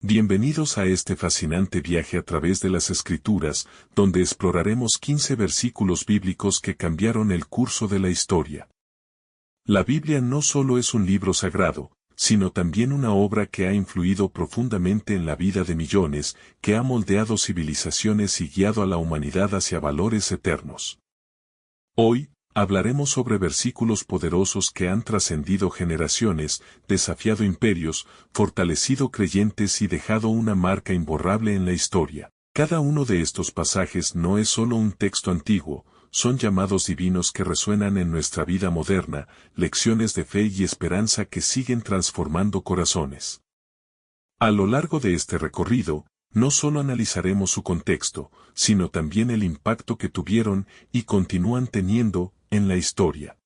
Bienvenidos a este fascinante viaje a través de las Escrituras, donde exploraremos 15 versículos bíblicos que cambiaron el curso de la historia. La Biblia no solo es un libro sagrado, sino también una obra que ha influido profundamente en la vida de millones, que ha moldeado civilizaciones y guiado a la humanidad hacia valores eternos. Hoy, hablaremos sobre versículos poderosos que han trascendido generaciones, desafiado imperios, fortalecido creyentes y dejado una marca imborrable en la historia. Cada uno de estos pasajes no es solo un texto antiguo, son llamados divinos que resuenan en nuestra vida moderna, lecciones de fe y esperanza que siguen transformando corazones. A lo largo de este recorrido, no solo analizaremos su contexto, sino también el impacto que tuvieron y continúan teniendo en la historia.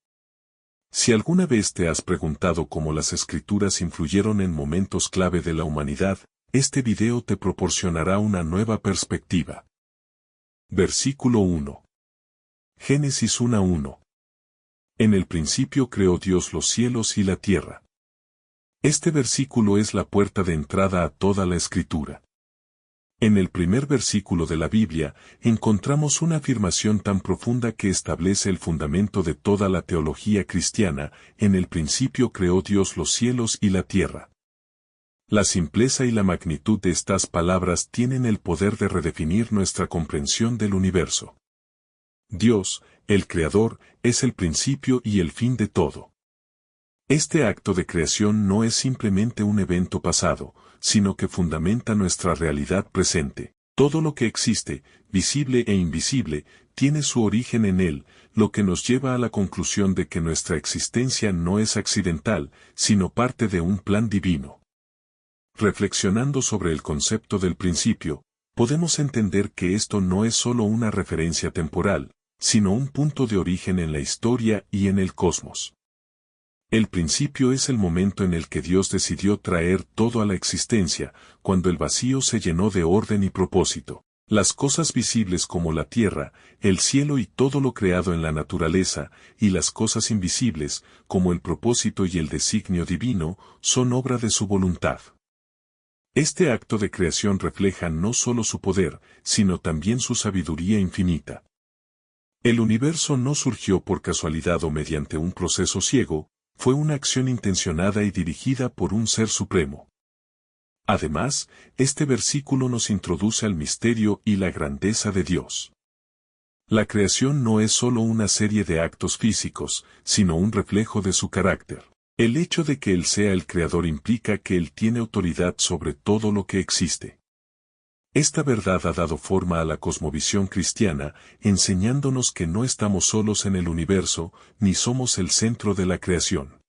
Si alguna vez te has preguntado cómo las Escrituras influyeron en momentos clave de la humanidad, este video te proporcionará una nueva perspectiva. Versículo 1. Génesis 1:1. En el principio creó Dios los cielos y la tierra. Este versículo es la puerta de entrada a toda la Escritura. En el primer versículo de la Biblia, encontramos una afirmación tan profunda que establece el fundamento de toda la teología cristiana: en el principio creó Dios los cielos y la tierra. La simpleza y la magnitud de estas palabras tienen el poder de redefinir nuestra comprensión del universo. Dios, el Creador, es el principio y el fin de todo. Este acto de creación no es simplemente un evento pasado, sino que fundamenta nuestra realidad presente. Todo lo que existe, visible e invisible, tiene su origen en Él, lo que nos lleva a la conclusión de que nuestra existencia no es accidental, sino parte de un plan divino. Reflexionando sobre el concepto del principio, podemos entender que esto no es solo una referencia temporal, sino un punto de origen en la historia y en el cosmos. El principio es el momento en el que Dios decidió traer todo a la existencia, cuando el vacío se llenó de orden y propósito. Las cosas visibles como la tierra, el cielo y todo lo creado en la naturaleza, y las cosas invisibles, como el propósito y el designio divino, son obra de su voluntad. Este acto de creación refleja no solo su poder, sino también su sabiduría infinita. El universo no surgió por casualidad o mediante un proceso ciego, fue una acción intencionada y dirigida por un ser supremo. Además, este versículo nos introduce al misterio y la grandeza de Dios. La creación no es solo una serie de actos físicos, sino un reflejo de su carácter. El hecho de que Él sea el Creador implica que Él tiene autoridad sobre todo lo que existe. Esta verdad ha dado forma a la cosmovisión cristiana, enseñándonos que no estamos solos en el universo, ni somos el centro de la creación.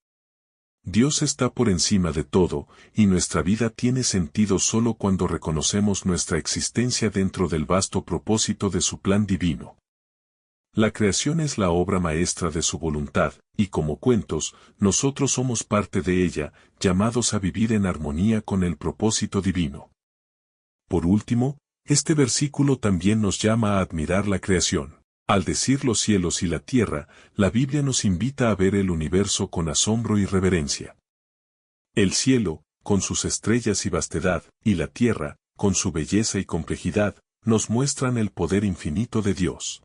Dios está por encima de todo, y nuestra vida tiene sentido solo cuando reconocemos nuestra existencia dentro del vasto propósito de su plan divino. La creación es la obra maestra de su voluntad, y como cuentos, nosotros somos parte de ella, llamados a vivir en armonía con el propósito divino. Por último, este versículo también nos llama a admirar la creación. Al decir los cielos y la tierra, la Biblia nos invita a ver el universo con asombro y reverencia. El cielo, con sus estrellas y vastedad, y la tierra, con su belleza y complejidad, nos muestran el poder infinito de Dios.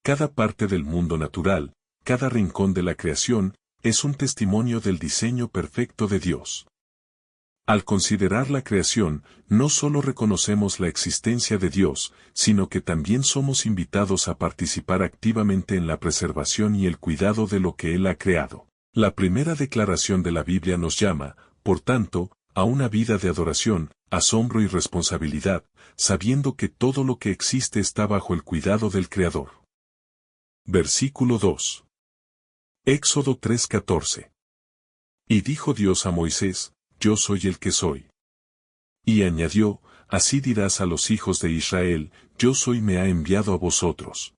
Cada parte del mundo natural, cada rincón de la creación, es un testimonio del diseño perfecto de Dios. Al considerar la creación, no solo reconocemos la existencia de Dios, sino que también somos invitados a participar activamente en la preservación y el cuidado de lo que Él ha creado. La primera declaración de la Biblia nos llama, por tanto, a una vida de adoración, asombro y responsabilidad, sabiendo que todo lo que existe está bajo el cuidado del Creador. Versículo 2. Éxodo 3:14. Y dijo Dios a Moisés: Yo soy el que soy. Y añadió: Así dirás a los hijos de Israel: Yo soy me ha enviado a vosotros.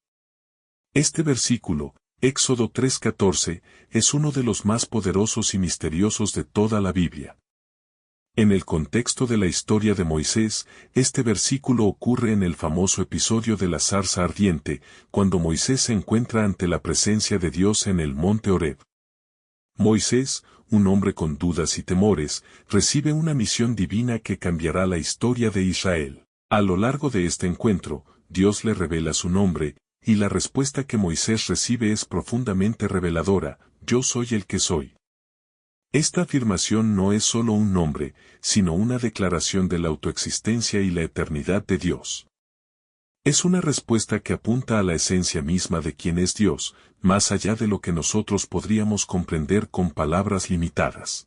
Este versículo, Éxodo 3:14, es uno de los más poderosos y misteriosos de toda la Biblia. En el contexto de la historia de Moisés, este versículo ocurre en el famoso episodio de la zarza ardiente, cuando Moisés se encuentra ante la presencia de Dios en el monte Horeb. Moisés, un hombre con dudas y temores, recibe una misión divina que cambiará la historia de Israel. A lo largo de este encuentro, Dios le revela su nombre, y la respuesta que Moisés recibe es profundamente reveladora: yo soy el que soy. Esta afirmación no es solo un nombre, sino una declaración de la autoexistencia y la eternidad de Dios. Es una respuesta que apunta a la esencia misma de quién es Dios, más allá de lo que nosotros podríamos comprender con palabras limitadas.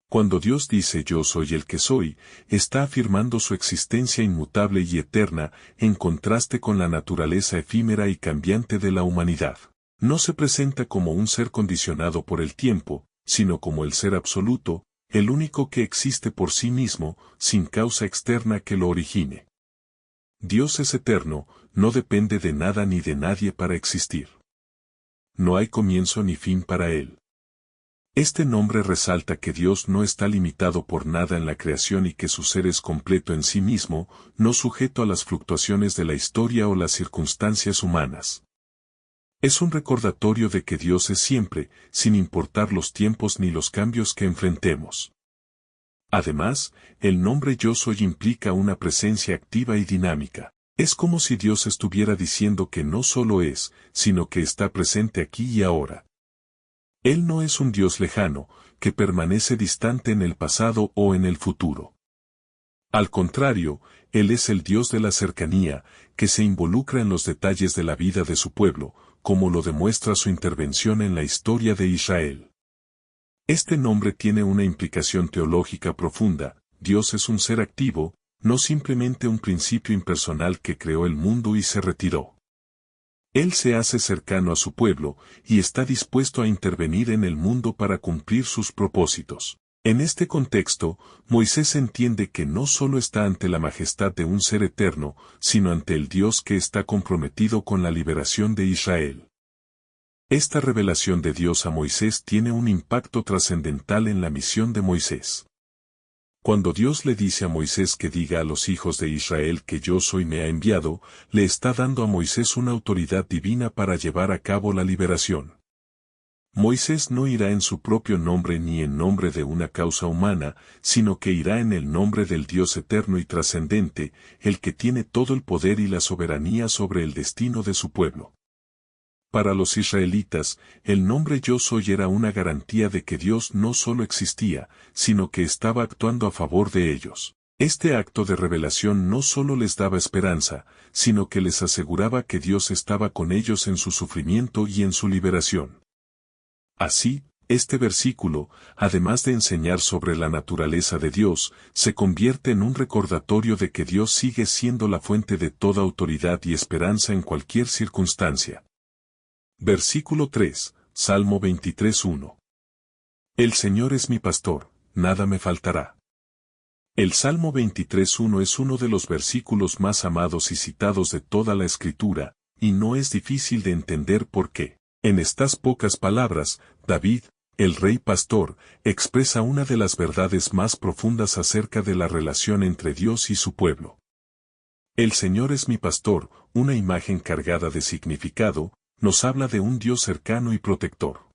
Cuando Dios dice yo soy el que soy, está afirmando su existencia inmutable y eterna, en contraste con la naturaleza efímera y cambiante de la humanidad. No se presenta como un ser condicionado por el tiempo, sino como el ser absoluto, el único que existe por sí mismo, sin causa externa que lo origine. Dios es eterno, no depende de nada ni de nadie para existir. No hay comienzo ni fin para él. Este nombre resalta que Dios no está limitado por nada en la creación y que su ser es completo en sí mismo, no sujeto a las fluctuaciones de la historia o las circunstancias humanas. Es un recordatorio de que Dios es siempre, sin importar los tiempos ni los cambios que enfrentemos. Además, el nombre Yo Soy implica una presencia activa y dinámica. Es como si Dios estuviera diciendo que no solo es, sino que está presente aquí y ahora. Él no es un Dios lejano, que permanece distante en el pasado o en el futuro. Al contrario, Él es el Dios de la cercanía, que se involucra en los detalles de la vida de su pueblo, como lo demuestra su intervención en la historia de Israel. Este nombre tiene una implicación teológica profunda: Dios es un ser activo, no simplemente un principio impersonal que creó el mundo y se retiró. Él se hace cercano a su pueblo, y está dispuesto a intervenir en el mundo para cumplir sus propósitos. En este contexto, Moisés entiende que no solo está ante la majestad de un ser eterno, sino ante el Dios que está comprometido con la liberación de Israel. Esta revelación de Dios a Moisés tiene un impacto trascendental en la misión de Moisés. Cuando Dios le dice a Moisés que diga a los hijos de Israel que yo soy me ha enviado, le está dando a Moisés una autoridad divina para llevar a cabo la liberación. Moisés no irá en su propio nombre ni en nombre de una causa humana, sino que irá en el nombre del Dios eterno y trascendente, el que tiene todo el poder y la soberanía sobre el destino de su pueblo. Para los israelitas, el nombre Yo Soy era una garantía de que Dios no solo existía, sino que estaba actuando a favor de ellos. Este acto de revelación no solo les daba esperanza, sino que les aseguraba que Dios estaba con ellos en su sufrimiento y en su liberación. Así, este versículo, además de enseñar sobre la naturaleza de Dios, se convierte en un recordatorio de que Dios sigue siendo la fuente de toda autoridad y esperanza en cualquier circunstancia. Versículo 3, Salmo 23:1. El Señor es mi pastor, nada me faltará. El Salmo 23:1 es uno de los versículos más amados y citados de toda la Escritura, y no es difícil de entender por qué. En estas pocas palabras, David, el rey pastor, expresa una de las verdades más profundas acerca de la relación entre Dios y su pueblo. El Señor es mi pastor, una imagen cargada de significado, nos habla de un Dios cercano y protector.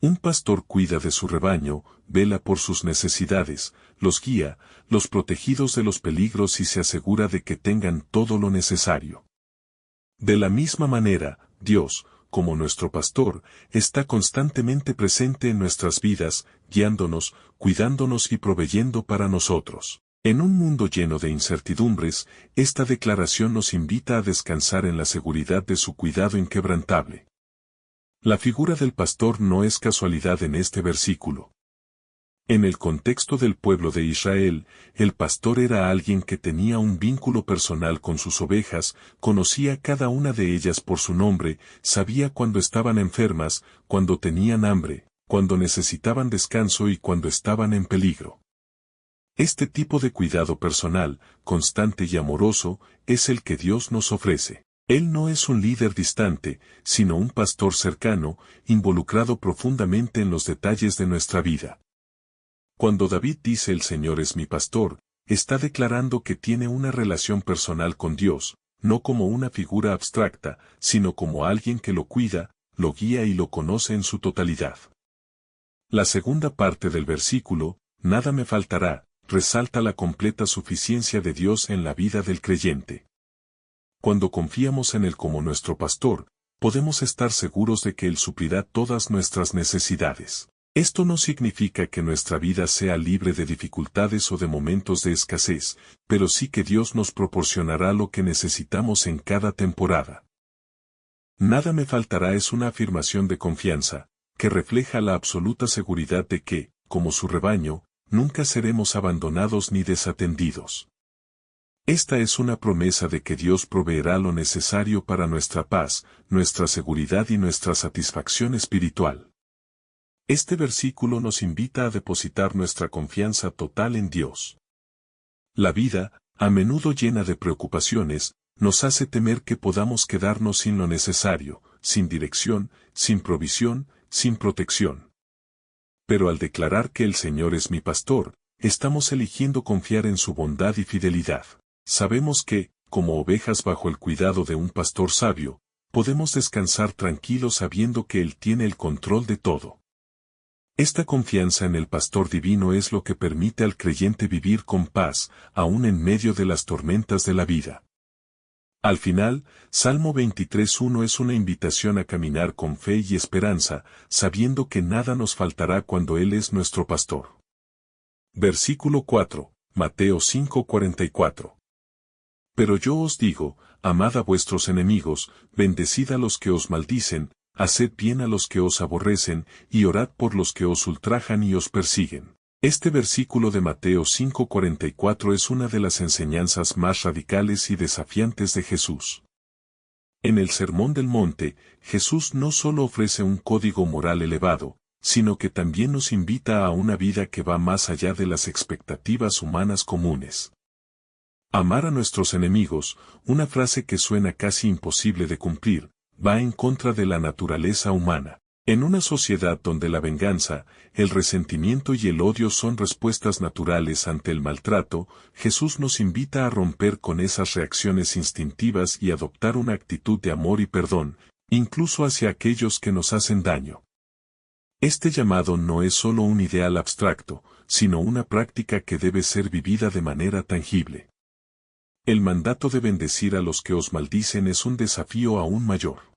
Un pastor cuida de su rebaño, vela por sus necesidades, los guía, los protegidos de los peligros y se asegura de que tengan todo lo necesario. De la misma manera, Dios, como nuestro pastor, está constantemente presente en nuestras vidas, guiándonos, cuidándonos y proveyendo para nosotros. En un mundo lleno de incertidumbres, esta declaración nos invita a descansar en la seguridad de su cuidado inquebrantable. La figura del pastor no es casualidad en este versículo. En el contexto del pueblo de Israel, el pastor era alguien que tenía un vínculo personal con sus ovejas, conocía cada una de ellas por su nombre, sabía cuando estaban enfermas, cuando tenían hambre, cuando necesitaban descanso y cuando estaban en peligro. Este tipo de cuidado personal, constante y amoroso, es el que Dios nos ofrece. Él no es un líder distante, sino un pastor cercano, involucrado profundamente en los detalles de nuestra vida. Cuando David dice el Señor es mi pastor, está declarando que tiene una relación personal con Dios, no como una figura abstracta, sino como alguien que lo cuida, lo guía y lo conoce en su totalidad. La segunda parte del versículo, nada me faltará, resalta la completa suficiencia de Dios en la vida del creyente. Cuando confiamos en Él como nuestro pastor, podemos estar seguros de que Él suplirá todas nuestras necesidades. Esto no significa que nuestra vida sea libre de dificultades o de momentos de escasez, pero sí que Dios nos proporcionará lo que necesitamos en cada temporada. Nada me faltará es una afirmación de confianza, que refleja la absoluta seguridad de que, como su rebaño, nunca seremos abandonados ni desatendidos. Esta es una promesa de que Dios proveerá lo necesario para nuestra paz, nuestra seguridad y nuestra satisfacción espiritual. Este versículo nos invita a depositar nuestra confianza total en Dios. La vida, a menudo llena de preocupaciones, nos hace temer que podamos quedarnos sin lo necesario, sin dirección, sin provisión, sin protección. Pero al declarar que el Señor es mi pastor, estamos eligiendo confiar en su bondad y fidelidad. Sabemos que, como ovejas bajo el cuidado de un pastor sabio, podemos descansar tranquilos sabiendo que Él tiene el control de todo. Esta confianza en el pastor divino es lo que permite al creyente vivir con paz, aún en medio de las tormentas de la vida. Al final, Salmo 23:1 es una invitación a caminar con fe y esperanza, sabiendo que nada nos faltará cuando Él es nuestro pastor. Versículo 4, Mateo 5:44. Pero yo os digo, amad a vuestros enemigos, bendecid a los que os maldicen, haced bien a los que os aborrecen, y orad por los que os ultrajan y os persiguen. Este versículo de Mateo 5:44 es una de las enseñanzas más radicales y desafiantes de Jesús. En el Sermón del Monte, Jesús no solo ofrece un código moral elevado, sino que también nos invita a una vida que va más allá de las expectativas humanas comunes. Amar a nuestros enemigos, una frase que suena casi imposible de cumplir, va en contra de la naturaleza humana. En una sociedad donde la venganza, el resentimiento y el odio son respuestas naturales ante el maltrato, Jesús nos invita a romper con esas reacciones instintivas y adoptar una actitud de amor y perdón, incluso hacia aquellos que nos hacen daño. Este llamado no es solo un ideal abstracto, sino una práctica que debe ser vivida de manera tangible. El mandato de bendecir a los que os maldicen es un desafío aún mayor.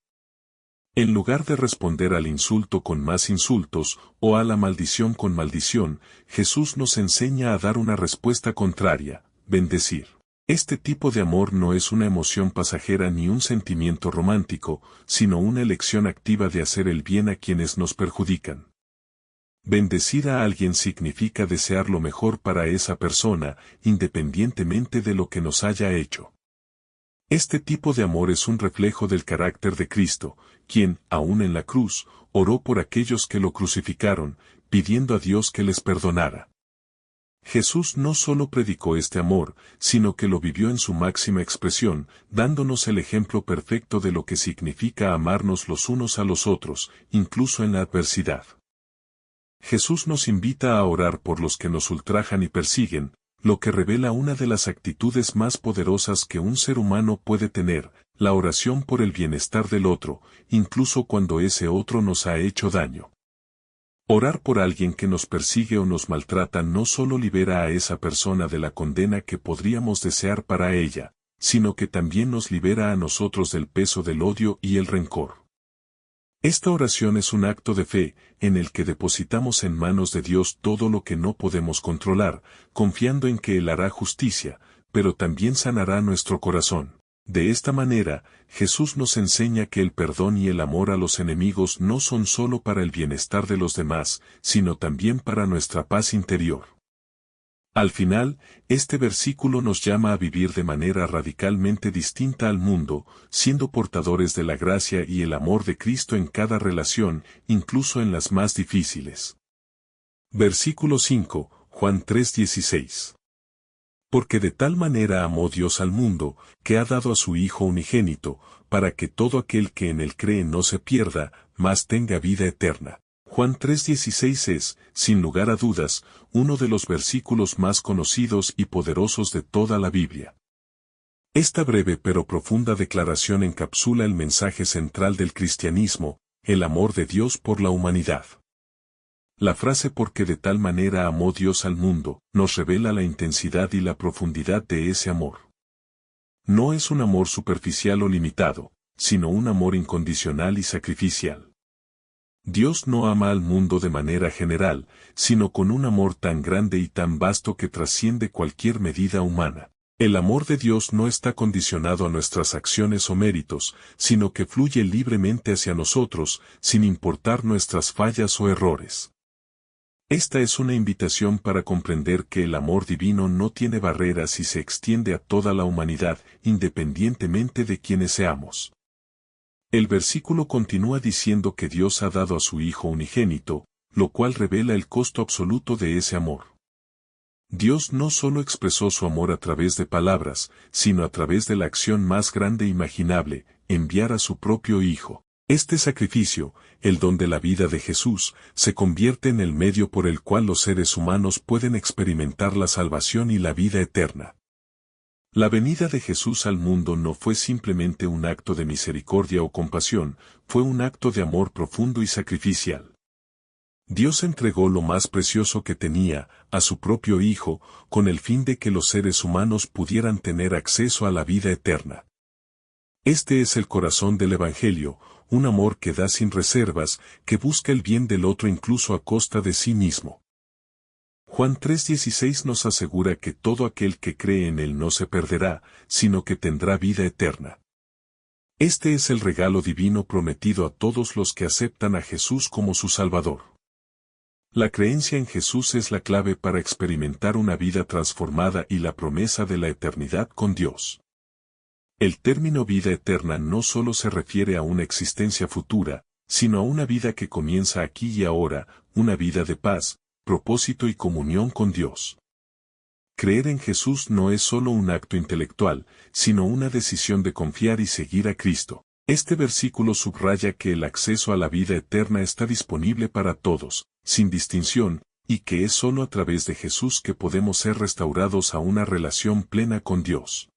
En lugar de responder al insulto con más insultos, o a la maldición con maldición, Jesús nos enseña a dar una respuesta contraria, bendecir. Este tipo de amor no es una emoción pasajera ni un sentimiento romántico, sino una elección activa de hacer el bien a quienes nos perjudican. Bendecir a alguien significa desear lo mejor para esa persona, independientemente de lo que nos haya hecho. Este tipo de amor es un reflejo del carácter de Cristo, quien, aún en la cruz, oró por aquellos que lo crucificaron, pidiendo a Dios que les perdonara. Jesús no solo predicó este amor, sino que lo vivió en su máxima expresión, dándonos el ejemplo perfecto de lo que significa amarnos los unos a los otros, incluso en la adversidad. Jesús nos invita a orar por los que nos ultrajan y persiguen, lo que revela una de las actitudes más poderosas que un ser humano puede tener, la oración por el bienestar del otro, incluso cuando ese otro nos ha hecho daño. Orar por alguien que nos persigue o nos maltrata no solo libera a esa persona de la condena que podríamos desear para ella, sino que también nos libera a nosotros del peso del odio y el rencor. Esta oración es un acto de fe, en el que depositamos en manos de Dios todo lo que no podemos controlar, confiando en que Él hará justicia, pero también sanará nuestro corazón. De esta manera, Jesús nos enseña que el perdón y el amor a los enemigos no son solo para el bienestar de los demás, sino también para nuestra paz interior. Al final, este versículo nos llama a vivir de manera radicalmente distinta al mundo, siendo portadores de la gracia y el amor de Cristo en cada relación, incluso en las más difíciles. Versículo 5, Juan 3:16. Porque de tal manera amó Dios al mundo, que ha dado a su Hijo unigénito, para que todo aquel que en él cree no se pierda, mas tenga vida eterna. Juan 3:16 es, sin lugar a dudas, uno de los versículos más conocidos y poderosos de toda la Biblia. Esta breve pero profunda declaración encapsula el mensaje central del cristianismo, el amor de Dios por la humanidad. La frase porque de tal manera amó Dios al mundo, nos revela la intensidad y la profundidad de ese amor. No es un amor superficial o limitado, sino un amor incondicional y sacrificial. Dios no ama al mundo de manera general, sino con un amor tan grande y tan vasto que trasciende cualquier medida humana. El amor de Dios no está condicionado a nuestras acciones o méritos, sino que fluye libremente hacia nosotros, sin importar nuestras fallas o errores. Esta es una invitación para comprender que el amor divino no tiene barreras y se extiende a toda la humanidad, independientemente de quienes seamos. El versículo continúa diciendo que Dios ha dado a su Hijo unigénito, lo cual revela el costo absoluto de ese amor. Dios no solo expresó su amor a través de palabras, sino a través de la acción más grande imaginable, enviar a su propio Hijo. Este sacrificio, el don de la vida de Jesús, se convierte en el medio por el cual los seres humanos pueden experimentar la salvación y la vida eterna. La venida de Jesús al mundo no fue simplemente un acto de misericordia o compasión, fue un acto de amor profundo y sacrificial. Dios entregó lo más precioso que tenía, a su propio Hijo, con el fin de que los seres humanos pudieran tener acceso a la vida eterna. Este es el corazón del Evangelio, un amor que da sin reservas, que busca el bien del otro incluso a costa de sí mismo. Juan 3:16 nos asegura que todo aquel que cree en Él no se perderá, sino que tendrá vida eterna. Este es el regalo divino prometido a todos los que aceptan a Jesús como su Salvador. La creencia en Jesús es la clave para experimentar una vida transformada y la promesa de la eternidad con Dios. El término vida eterna no solo se refiere a una existencia futura, sino a una vida que comienza aquí y ahora, una vida de paz, propósito y comunión con Dios. Creer en Jesús no es solo un acto intelectual, sino una decisión de confiar y seguir a Cristo. Este versículo subraya que el acceso a la vida eterna está disponible para todos, sin distinción, y que es solo a través de Jesús que podemos ser restaurados a una relación plena con Dios.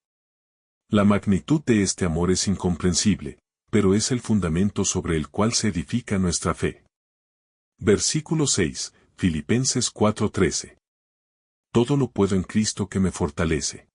La magnitud de este amor es incomprensible, pero es el fundamento sobre el cual se edifica nuestra fe. Versículo 6. Filipenses 4:13. Todo lo puedo en Cristo que me fortalece.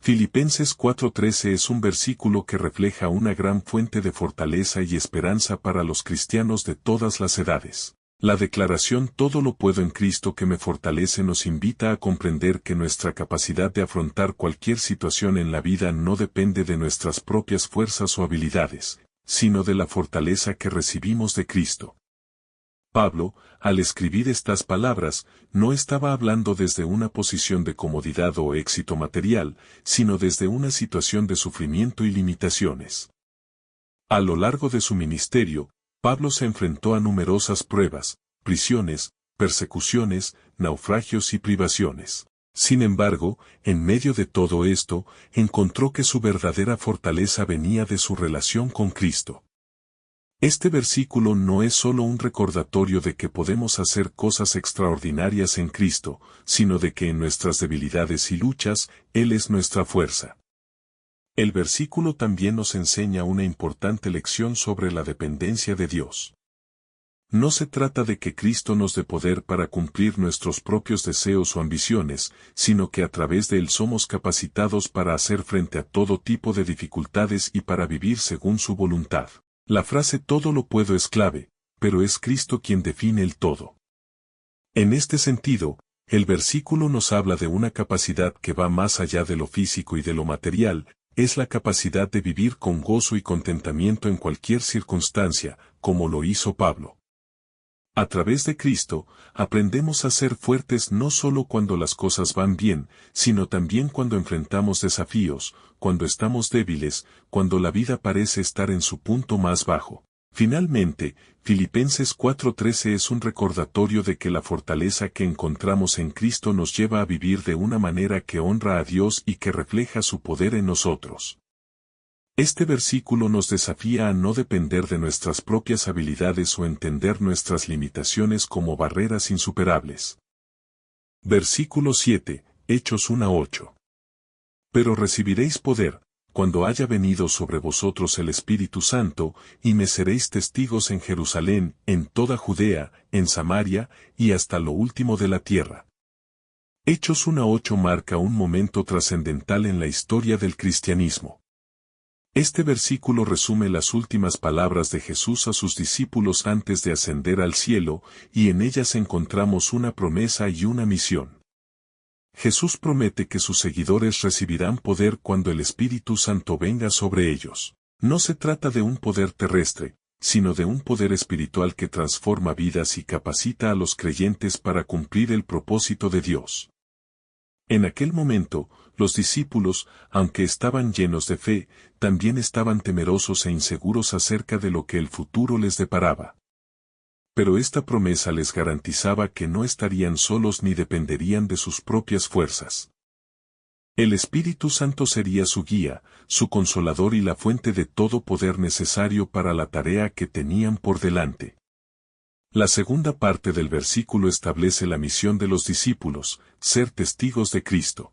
Filipenses 4:13 es un versículo que refleja una gran fuente de fortaleza y esperanza para los cristianos de todas las edades. La declaración todo lo puedo en Cristo que me fortalece nos invita a comprender que nuestra capacidad de afrontar cualquier situación en la vida no depende de nuestras propias fuerzas o habilidades, sino de la fortaleza que recibimos de Cristo. Pablo, al escribir estas palabras, no estaba hablando desde una posición de comodidad o éxito material, sino desde una situación de sufrimiento y limitaciones. A lo largo de su ministerio, Pablo se enfrentó a numerosas pruebas, prisiones, persecuciones, naufragios y privaciones. Sin embargo, en medio de todo esto, encontró que su verdadera fortaleza venía de su relación con Cristo. Este versículo no es solo un recordatorio de que podemos hacer cosas extraordinarias en Cristo, sino de que en nuestras debilidades y luchas, Él es nuestra fuerza. El versículo también nos enseña una importante lección sobre la dependencia de Dios. No se trata de que Cristo nos dé poder para cumplir nuestros propios deseos o ambiciones, sino que a través de Él somos capacitados para hacer frente a todo tipo de dificultades y para vivir según su voluntad. La frase todo lo puedo es clave, pero es Cristo quien define el todo. En este sentido, el versículo nos habla de una capacidad que va más allá de lo físico y de lo material, es la capacidad de vivir con gozo y contentamiento en cualquier circunstancia, como lo hizo Pablo. A través de Cristo, aprendemos a ser fuertes no solo cuando las cosas van bien, sino también cuando enfrentamos desafíos, cuando estamos débiles, cuando la vida parece estar en su punto más bajo. Finalmente, Filipenses 4:13 es un recordatorio de que la fortaleza que encontramos en Cristo nos lleva a vivir de una manera que honra a Dios y que refleja su poder en nosotros. Este versículo nos desafía a no depender de nuestras propias habilidades o entender nuestras limitaciones como barreras insuperables. Versículo 7, Hechos 1:8. Pero recibiréis poder, cuando haya venido sobre vosotros el Espíritu Santo, y me seréis testigos en Jerusalén, en toda Judea, en Samaria, y hasta lo último de la tierra. Hechos 1:8 marca un momento trascendental en la historia del cristianismo. Este versículo resume las últimas palabras de Jesús a sus discípulos antes de ascender al cielo, y en ellas encontramos una promesa y una misión. Jesús promete que sus seguidores recibirán poder cuando el Espíritu Santo venga sobre ellos. No se trata de un poder terrestre, sino de un poder espiritual que transforma vidas y capacita a los creyentes para cumplir el propósito de Dios. En aquel momento, los discípulos, aunque estaban llenos de fe, también estaban temerosos e inseguros acerca de lo que el futuro les deparaba. Pero esta promesa les garantizaba que no estarían solos ni dependerían de sus propias fuerzas. El Espíritu Santo sería su guía, su consolador y la fuente de todo poder necesario para la tarea que tenían por delante. La segunda parte del versículo establece la misión de los discípulos, ser testigos de Cristo.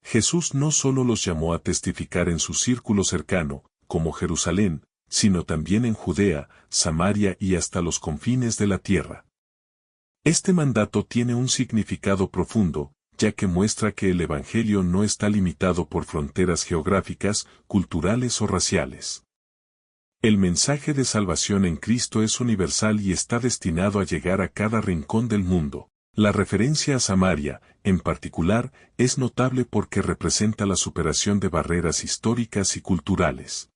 Jesús no solo los llamó a testificar en su círculo cercano, como Jerusalén, sino también en Judea, Samaria y hasta los confines de la tierra. Este mandato tiene un significado profundo, ya que muestra que el Evangelio no está limitado por fronteras geográficas, culturales o raciales. El mensaje de salvación en Cristo es universal y está destinado a llegar a cada rincón del mundo. La referencia a Samaria, en particular, es notable porque representa la superación de barreras históricas y culturales.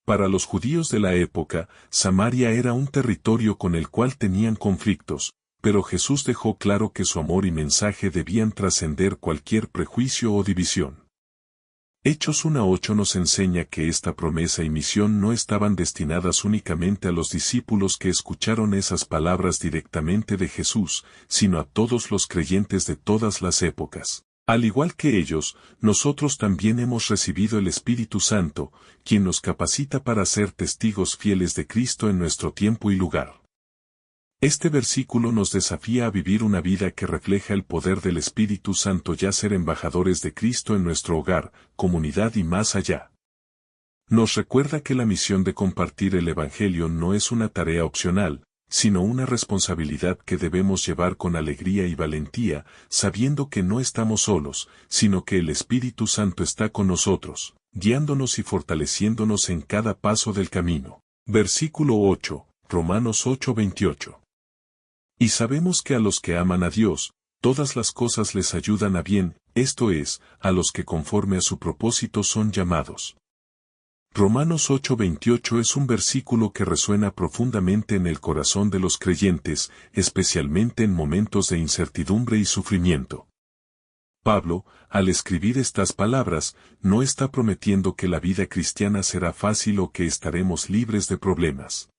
Para los judíos de la época, Samaria era un territorio con el cual tenían conflictos, pero Jesús dejó claro que su amor y mensaje debían trascender cualquier prejuicio o división. Hechos 1:8 nos enseña que esta promesa y misión no estaban destinadas únicamente a los discípulos que escucharon esas palabras directamente de Jesús, sino a todos los creyentes de todas las épocas. Al igual que ellos, nosotros también hemos recibido el Espíritu Santo, quien nos capacita para ser testigos fieles de Cristo en nuestro tiempo y lugar. Este versículo nos desafía a vivir una vida que refleja el poder del Espíritu Santo y a ser embajadores de Cristo en nuestro hogar, comunidad y más allá. Nos recuerda que la misión de compartir el Evangelio no es una tarea opcional, sino una responsabilidad que debemos llevar con alegría y valentía, sabiendo que no estamos solos, sino que el Espíritu Santo está con nosotros, guiándonos y fortaleciéndonos en cada paso del camino. Versículo 8, Romanos 8:28. Y sabemos que a los que aman a Dios, todas las cosas les ayudan a bien, esto es, a los que conforme a su propósito son llamados. Romanos 8:28 es un versículo que resuena profundamente en el corazón de los creyentes, especialmente en momentos de incertidumbre y sufrimiento. Pablo, al escribir estas palabras, no está prometiendo que la vida cristiana será fácil o que estaremos libres de problemas.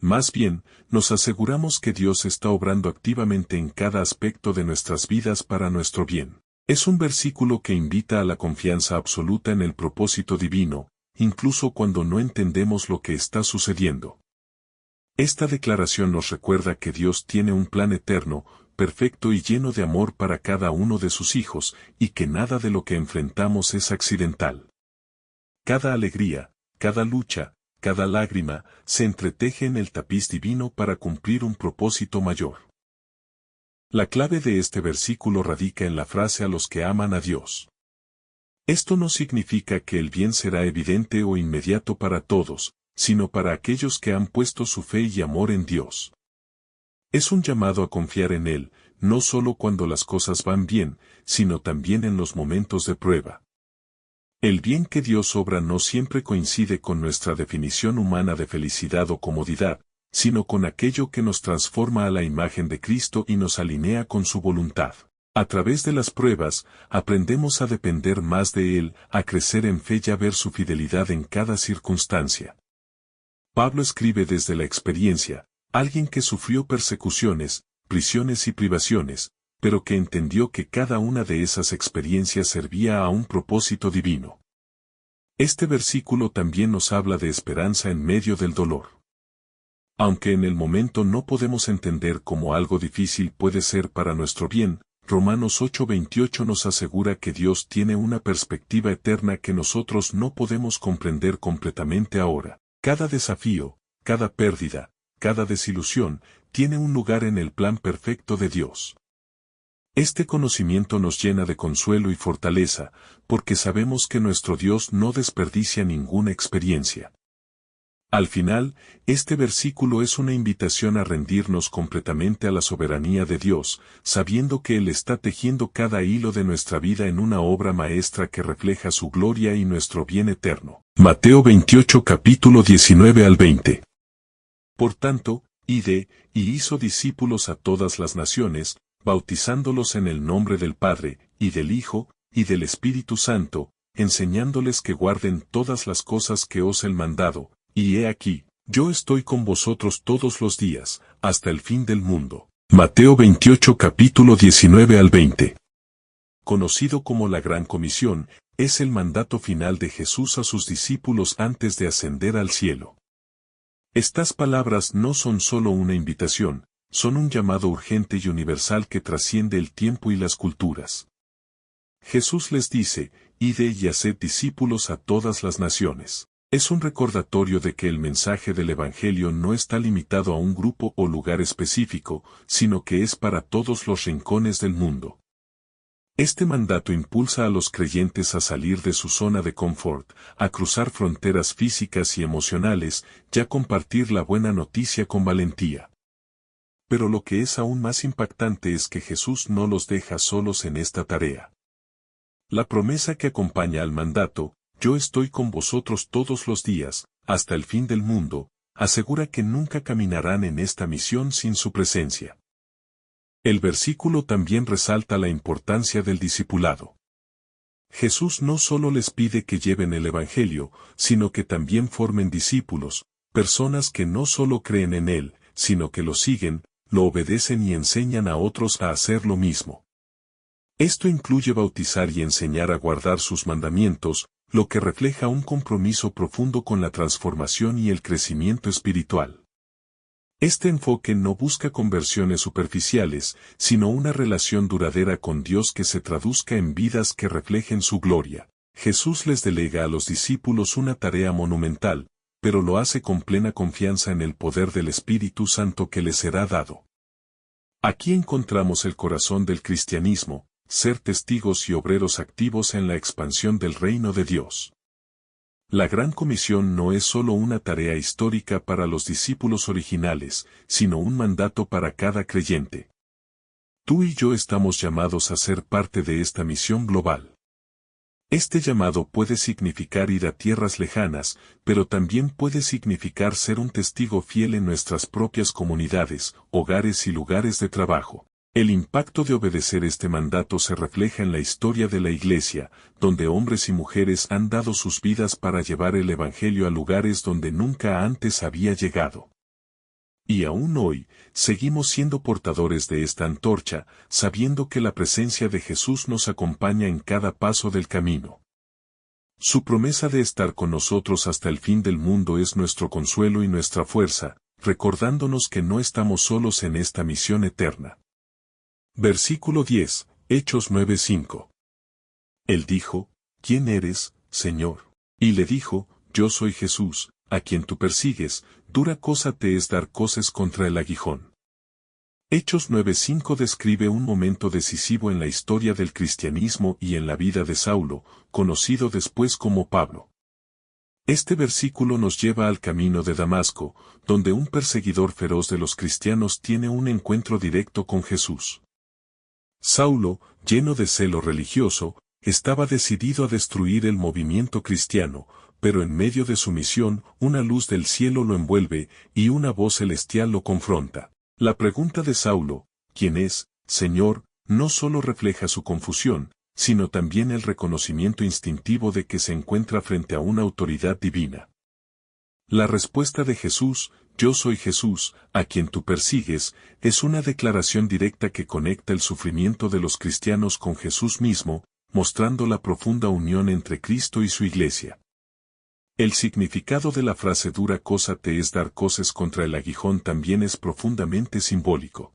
Más bien, nos aseguramos que Dios está obrando activamente en cada aspecto de nuestras vidas para nuestro bien. Es un versículo que invita a la confianza absoluta en el propósito divino, incluso cuando no entendemos lo que está sucediendo. Esta declaración nos recuerda que Dios tiene un plan eterno, perfecto y lleno de amor para cada uno de sus hijos, y que nada de lo que enfrentamos es accidental. Cada alegría, cada lucha, cada lágrima, se entreteje en el tapiz divino para cumplir un propósito mayor. La clave de este versículo radica en la frase a los que aman a Dios. Esto no significa que el bien será evidente o inmediato para todos, sino para aquellos que han puesto su fe y amor en Dios. Es un llamado a confiar en Él, no solo cuando las cosas van bien, sino también en los momentos de prueba. El bien que Dios obra no siempre coincide con nuestra definición humana de felicidad o comodidad, sino con aquello que nos transforma a la imagen de Cristo y nos alinea con su voluntad. A través de las pruebas, aprendemos a depender más de Él, a crecer en fe y a ver su fidelidad en cada circunstancia. Pablo escribe desde la experiencia, alguien que sufrió persecuciones, prisiones y privaciones, pero que entendió que cada una de esas experiencias servía a un propósito divino. Este versículo también nos habla de esperanza en medio del dolor. Aunque en el momento no podemos entender cómo algo difícil puede ser para nuestro bien, Romanos 8:28 nos asegura que Dios tiene una perspectiva eterna que nosotros no podemos comprender completamente ahora. Cada desafío, cada pérdida, cada desilusión, tiene un lugar en el plan perfecto de Dios. Este conocimiento nos llena de consuelo y fortaleza, porque sabemos que nuestro Dios no desperdicia ninguna experiencia. Al final, este versículo es una invitación a rendirnos completamente a la soberanía de Dios, sabiendo que Él está tejiendo cada hilo de nuestra vida en una obra maestra que refleja su gloria y nuestro bien eterno. Mateo 28 capítulo 19 al 20. Por tanto, id, y hizo discípulos a todas las naciones, bautizándolos en el nombre del Padre, y del Hijo, y del Espíritu Santo, enseñándoles que guarden todas las cosas que os he mandado. Y he aquí, yo estoy con vosotros todos los días, hasta el fin del mundo. Mateo 28 capítulo 19 al 20. Conocido como la Gran Comisión, es el mandato final de Jesús a sus discípulos antes de ascender al cielo. Estas palabras no son solo una invitación, son un llamado urgente y universal que trasciende el tiempo y las culturas. Jesús les dice, id y haced discípulos a todas las naciones. Es un recordatorio de que el mensaje del Evangelio no está limitado a un grupo o lugar específico, sino que es para todos los rincones del mundo. Este mandato impulsa a los creyentes a salir de su zona de confort, a cruzar fronteras físicas y emocionales, y a compartir la buena noticia con valentía. Pero lo que es aún más impactante es que Jesús no los deja solos en esta tarea. La promesa que acompaña al mandato, yo estoy con vosotros todos los días, hasta el fin del mundo, asegura que nunca caminarán en esta misión sin su presencia. El versículo también resalta la importancia del discipulado. Jesús no solo les pide que lleven el Evangelio, sino que también formen discípulos, personas que no solo creen en Él, sino que lo siguen, lo obedecen y enseñan a otros a hacer lo mismo. Esto incluye bautizar y enseñar a guardar sus mandamientos, lo que refleja un compromiso profundo con la transformación y el crecimiento espiritual. Este enfoque no busca conversiones superficiales, sino una relación duradera con Dios que se traduzca en vidas que reflejen su gloria. Jesús les delega a los discípulos una tarea monumental, pero lo hace con plena confianza en el poder del Espíritu Santo que les será dado. Aquí encontramos el corazón del cristianismo, ser testigos y obreros activos en la expansión del reino de Dios. La Gran Comisión no es solo una tarea histórica para los discípulos originales, sino un mandato para cada creyente. Tú y yo estamos llamados a ser parte de esta misión global. Este llamado puede significar ir a tierras lejanas, pero también puede significar ser un testigo fiel en nuestras propias comunidades, hogares y lugares de trabajo. El impacto de obedecer este mandato se refleja en la historia de la Iglesia, donde hombres y mujeres han dado sus vidas para llevar el Evangelio a lugares donde nunca antes había llegado. Y aún hoy, seguimos siendo portadores de esta antorcha, sabiendo que la presencia de Jesús nos acompaña en cada paso del camino. Su promesa de estar con nosotros hasta el fin del mundo es nuestro consuelo y nuestra fuerza, recordándonos que no estamos solos en esta misión eterna. Versículo 10, Hechos 9:5. Él dijo, ¿quién eres, Señor? Y le dijo, yo soy Jesús, a quien tú persigues, dura cosa te es dar coces contra el aguijón. Hechos 9:5 describe un momento decisivo en la historia del cristianismo y en la vida de Saulo, conocido después como Pablo. Este versículo nos lleva al camino de Damasco, donde un perseguidor feroz de los cristianos tiene un encuentro directo con Jesús. Saulo, lleno de celo religioso, estaba decidido a destruir el movimiento cristiano, pero en medio de su misión, una luz del cielo lo envuelve, y una voz celestial lo confronta. La pregunta de Saulo, ¿quién es, Señor?, no solo refleja su confusión, sino también el reconocimiento instintivo de que se encuentra frente a una autoridad divina. La respuesta de Jesús, yo soy Jesús, a quien tú persigues, es una declaración directa que conecta el sufrimiento de los cristianos con Jesús mismo, mostrando la profunda unión entre Cristo y su Iglesia. El significado de la frase dura cosa te es dar coces contra el aguijón también es profundamente simbólico.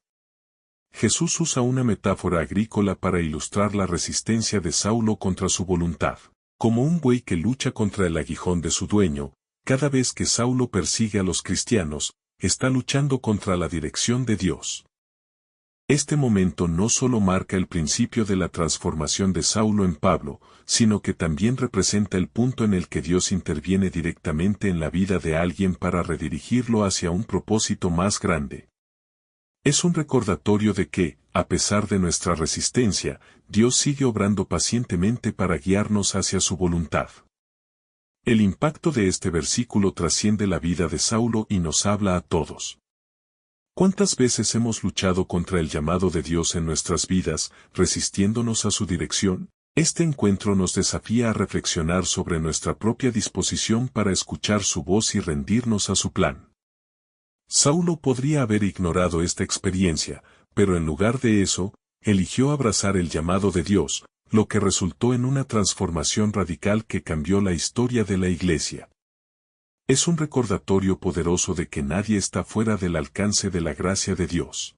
Jesús usa una metáfora agrícola para ilustrar la resistencia de Saulo contra su voluntad. Como un buey que lucha contra el aguijón de su dueño, cada vez que Saulo persigue a los cristianos, está luchando contra la dirección de Dios. Este momento no solo marca el principio de la transformación de Saulo en Pablo, sino que también representa el punto en el que Dios interviene directamente en la vida de alguien para redirigirlo hacia un propósito más grande. Es un recordatorio de que, a pesar de nuestra resistencia, Dios sigue obrando pacientemente para guiarnos hacia su voluntad. El impacto de este versículo trasciende la vida de Saulo y nos habla a todos. ¿Cuántas veces hemos luchado contra el llamado de Dios en nuestras vidas, resistiéndonos a su dirección? Este encuentro nos desafía a reflexionar sobre nuestra propia disposición para escuchar su voz y rendirnos a su plan. Saulo podría haber ignorado esta experiencia, pero en lugar de eso, eligió abrazar el llamado de Dios, lo que resultó en una transformación radical que cambió la historia de la Iglesia. Es un recordatorio poderoso de que nadie está fuera del alcance de la gracia de Dios.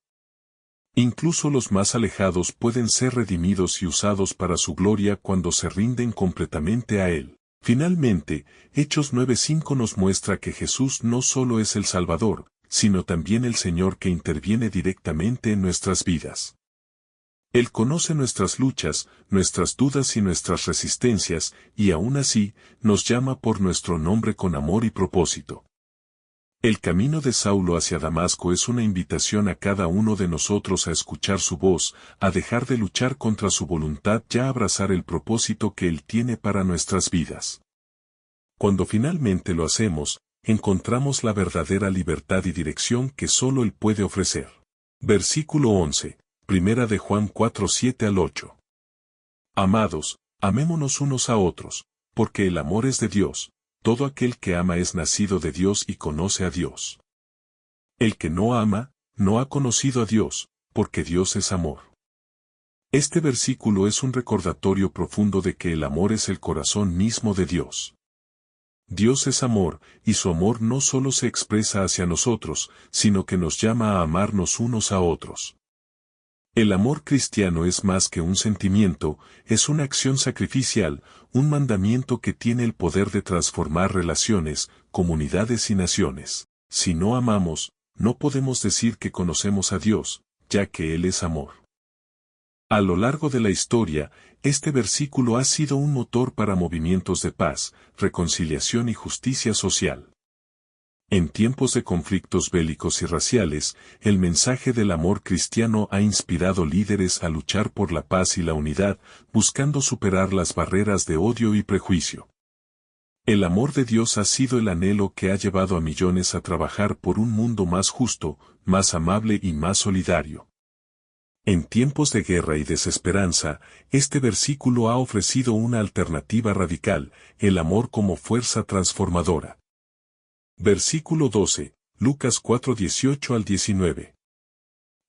Incluso los más alejados pueden ser redimidos y usados para su gloria cuando se rinden completamente a Él. Finalmente, Hechos 9:5 nos muestra que Jesús no solo es el Salvador, sino también el Señor que interviene directamente en nuestras vidas. Él conoce nuestras luchas, nuestras dudas y nuestras resistencias, y aún así, nos llama por nuestro nombre con amor y propósito. El camino de Saulo hacia Damasco es una invitación a cada uno de nosotros a escuchar su voz, a dejar de luchar contra su voluntad y a abrazar el propósito que Él tiene para nuestras vidas. Cuando finalmente lo hacemos, encontramos la verdadera libertad y dirección que solo Él puede ofrecer. Versículo 11. Primera de Juan 4:7-8. Amados, amémonos unos a otros, porque el amor es de Dios, todo aquel que ama es nacido de Dios y conoce a Dios. El que no ama, no ha conocido a Dios, porque Dios es amor. Este versículo es un recordatorio profundo de que el amor es el corazón mismo de Dios. Dios es amor, y su amor no solo se expresa hacia nosotros, sino que nos llama a amarnos unos a otros. El amor cristiano es más que un sentimiento, es una acción sacrificial, un mandamiento que tiene el poder de transformar relaciones, comunidades y naciones. Si no amamos, no podemos decir que conocemos a Dios, ya que Él es amor. A lo largo de la historia, este versículo ha sido un motor para movimientos de paz, reconciliación y justicia social. En tiempos de conflictos bélicos y raciales, el mensaje del amor cristiano ha inspirado líderes a luchar por la paz y la unidad, buscando superar las barreras de odio y prejuicio. El amor de Dios ha sido el anhelo que ha llevado a millones a trabajar por un mundo más justo, más amable y más solidario. En tiempos de guerra y desesperanza, este versículo ha ofrecido una alternativa radical, el amor como fuerza transformadora. Versículo 12, Lucas 4:18-19.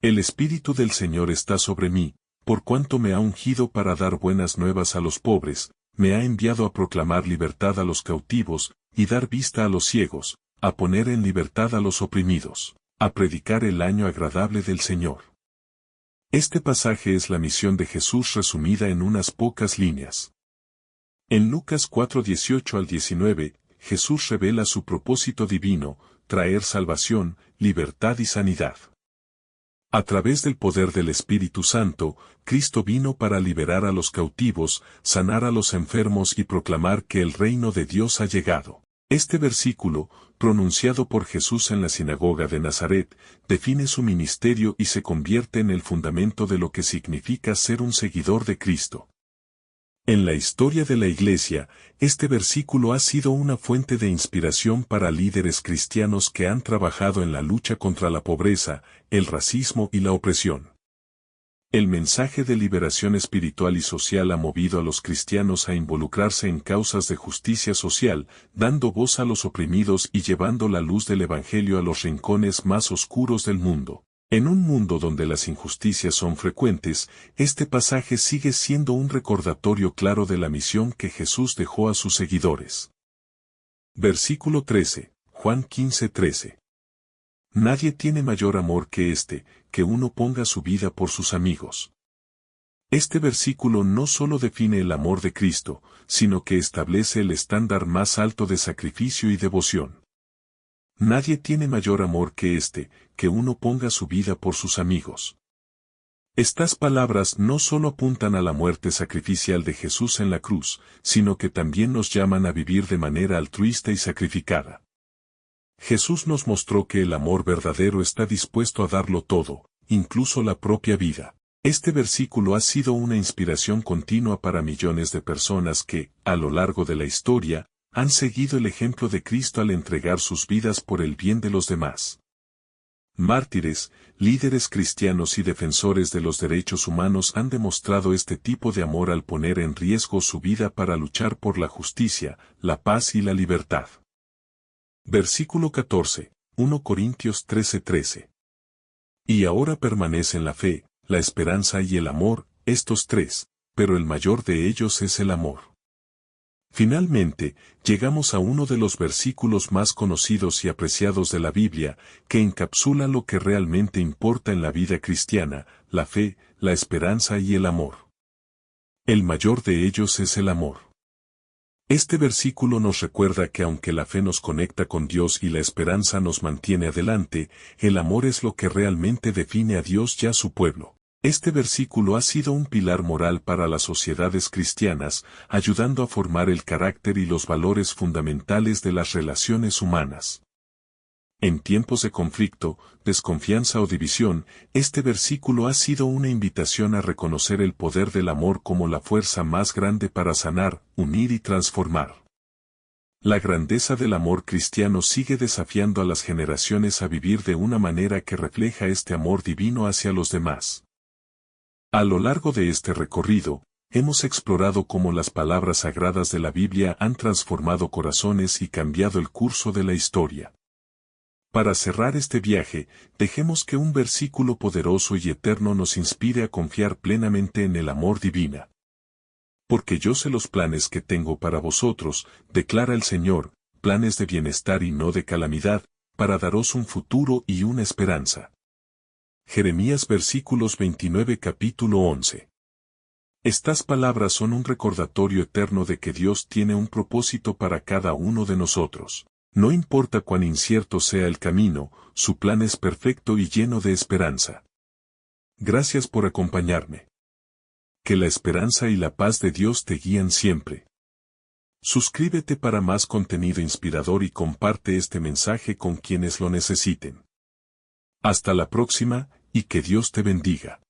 El Espíritu del Señor está sobre mí, por cuanto me ha ungido para dar buenas nuevas a los pobres, me ha enviado a proclamar libertad a los cautivos, y dar vista a los ciegos, a poner en libertad a los oprimidos, a predicar el año agradable del Señor. Este pasaje es la misión de Jesús resumida en unas pocas líneas. En Lucas 4:18-19, Jesús revela su propósito divino, traer salvación, libertad y sanidad. A través del poder del Espíritu Santo, Cristo vino para liberar a los cautivos, sanar a los enfermos y proclamar que el reino de Dios ha llegado. Este versículo, pronunciado por Jesús en la sinagoga de Nazaret, define su ministerio y se convierte en el fundamento de lo que significa ser un seguidor de Cristo. En la historia de la Iglesia, este versículo ha sido una fuente de inspiración para líderes cristianos que han trabajado en la lucha contra la pobreza, el racismo y la opresión. El mensaje de liberación espiritual y social ha movido a los cristianos a involucrarse en causas de justicia social, dando voz a los oprimidos y llevando la luz del Evangelio a los rincones más oscuros del mundo. En un mundo donde las injusticias son frecuentes, este pasaje sigue siendo un recordatorio claro de la misión que Jesús dejó a sus seguidores. Versículo 13, Juan 15:13. Nadie tiene mayor amor que este, que uno ponga su vida por sus amigos. Este versículo no solo define el amor de Cristo, sino que establece el estándar más alto de sacrificio y devoción. Nadie tiene mayor amor que este, que uno ponga su vida por sus amigos. Estas palabras no solo apuntan a la muerte sacrificial de Jesús en la cruz, sino que también nos llaman a vivir de manera altruista y sacrificada. Jesús nos mostró que el amor verdadero está dispuesto a darlo todo, incluso la propia vida. Este versículo ha sido una inspiración continua para millones de personas que, a lo largo de la historia, han seguido el ejemplo de Cristo al entregar sus vidas por el bien de los demás. Mártires, líderes cristianos y defensores de los derechos humanos han demostrado este tipo de amor al poner en riesgo su vida para luchar por la justicia, la paz y la libertad. Versículo 14, 1 Corintios 13:13. Y ahora permanecen la fe, la esperanza y el amor, estos tres, pero el mayor de ellos es el amor. Finalmente, llegamos a uno de los versículos más conocidos y apreciados de la Biblia, que encapsula lo que realmente importa en la vida cristiana, la fe, la esperanza y el amor. El mayor de ellos es el amor. Este versículo nos recuerda que aunque la fe nos conecta con Dios y la esperanza nos mantiene adelante, el amor es lo que realmente define a Dios y a su pueblo. Este versículo ha sido un pilar moral para las sociedades cristianas, ayudando a formar el carácter y los valores fundamentales de las relaciones humanas. En tiempos de conflicto, desconfianza o división, este versículo ha sido una invitación a reconocer el poder del amor como la fuerza más grande para sanar, unir y transformar. La grandeza del amor cristiano sigue desafiando a las generaciones a vivir de una manera que refleja este amor divino hacia los demás. A lo largo de este recorrido, hemos explorado cómo las palabras sagradas de la Biblia han transformado corazones y cambiado el curso de la historia. Para cerrar este viaje, dejemos que un versículo poderoso y eterno nos inspire a confiar plenamente en el amor divino. Porque yo sé los planes que tengo para vosotros, declara el Señor, planes de bienestar y no de calamidad, para daros un futuro y una esperanza. Jeremías versículos 29 capítulo 11. Estas palabras son un recordatorio eterno de que Dios tiene un propósito para cada uno de nosotros. No importa cuán incierto sea el camino, su plan es perfecto y lleno de esperanza. Gracias por acompañarme. Que la esperanza y la paz de Dios te guíen siempre. Suscríbete para más contenido inspirador y comparte este mensaje con quienes lo necesiten. Hasta la próxima, y que Dios te bendiga.